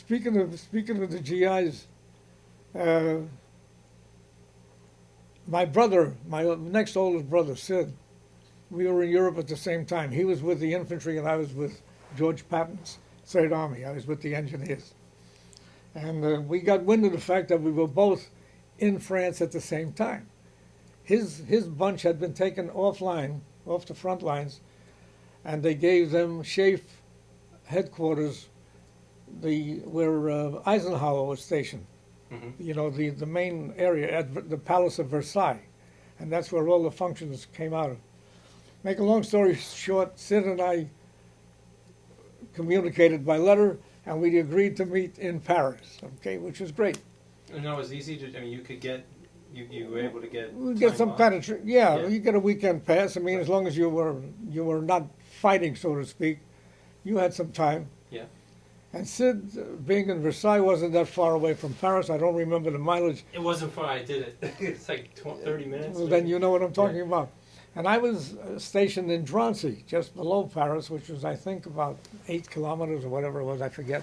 speaking of the GIs, uh, my brother, my next oldest brother, Sid, we were in Europe at the same time. He was with the infantry and I was with George Patton's Third Army. I was with the engineers. And we got wind of the fact that we were both in France at the same time. His bunch had been taken offline, off the front lines, and they gave them Schaeff headquarters, where Eisenhower was stationed. Mm-hmm. You know, the main area at the Palace of Versailles, and that's where all the functions came out of. Make a long story short, Sid and I communicated by letter, and we agreed to meet in Paris, okay, which was great. And it was easy to, I mean, you could get, you were able to get We get some off. kind of, yeah, you get a weekend pass. I mean, Right. as long as you were not fighting, so to speak, you had some time. Yeah. And Sid, being in Versailles, wasn't that far away from Paris. I don't remember the mileage. It wasn't far, I did it. It's like 30 minutes. Well, then maybe. you know what I'm talking about. And I was stationed in Drancy, just below Paris, which was, I think, about 8 kilometers or whatever it was, I forget.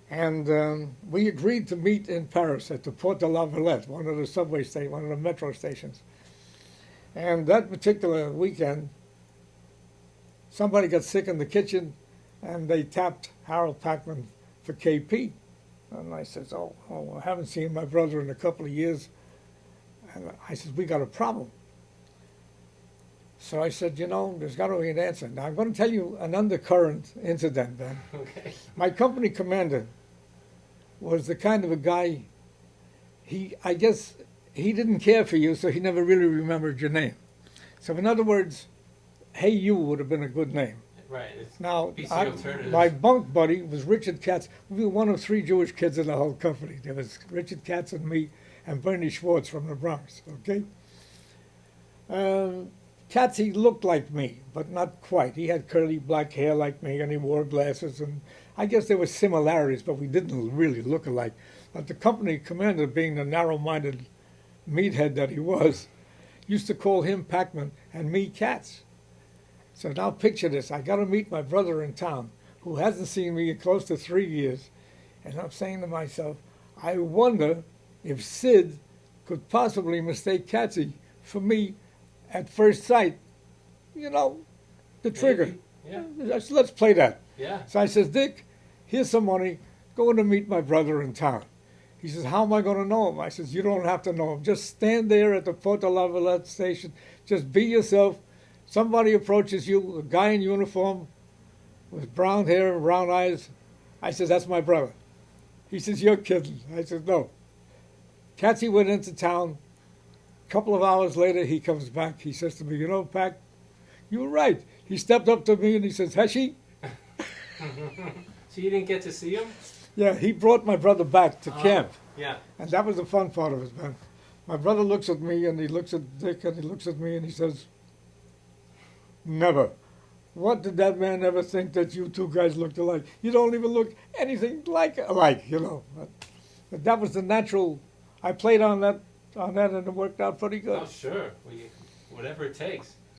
And we agreed to meet in Paris at the Porte de la Villette, one of the subway stations, one of the metro stations. And that particular weekend, somebody got sick in the kitchen, and they tapped Harold Packman for KP. And I said, oh, I haven't seen my brother in a couple of years. And I said, we got a problem. So I said, you know, there's got to be an answer. Now, I'm going to tell you an undercurrent incident then. Okay. My company commander was the kind of a guy, I guess he didn't care for you, so he never really remembered your name. So in other words, hey, you would have been a good name. Right. It's Now, alternative. my bunk buddy was Richard Katz. We were one of 3 Jewish kids in the whole company. There was Richard Katz and me and Bernie Schwartz from the Bronx, okay? Katzy looked like me, but not quite. He had curly black hair like me, and he wore glasses, and I guess there were similarities, but we didn't really look alike. But the company commander, being the narrow-minded meathead that he was, used to call him Packman and me Katz. So now picture this. I got to meet my brother in town, who hasn't seen me in close to 3 years, and I'm saying to myself, I wonder if Sid could possibly mistake Katzy for me at first sight. You know, the trigger. Yeah. Let's play that. Yeah. So I says, Dick, here's some money. Going to meet my brother in town. He says, how am I going to know him? I says, you don't have to know him. Just stand there at the Porte de la Villette station. Just be yourself. Somebody approaches you, a guy in uniform with brown hair and brown eyes. I says, that's my brother. He says, you're kidding. I said, no. Katzy went into town. A couple of hours later, he comes back. He says to me, you know, Pac, you were right. He stepped up to me and he says, Heshie. So you didn't get to see him? Yeah, he brought my brother back to camp. Yeah. And that was the fun part of it, man. My brother looks at me and he looks at Dick and he looks at me and he says, never. What did that man ever think that you two guys looked alike? You don't even look anything like alike, you know. But that was the natural. I played on that, and it worked out pretty good. Oh, sure. Well, whatever it takes.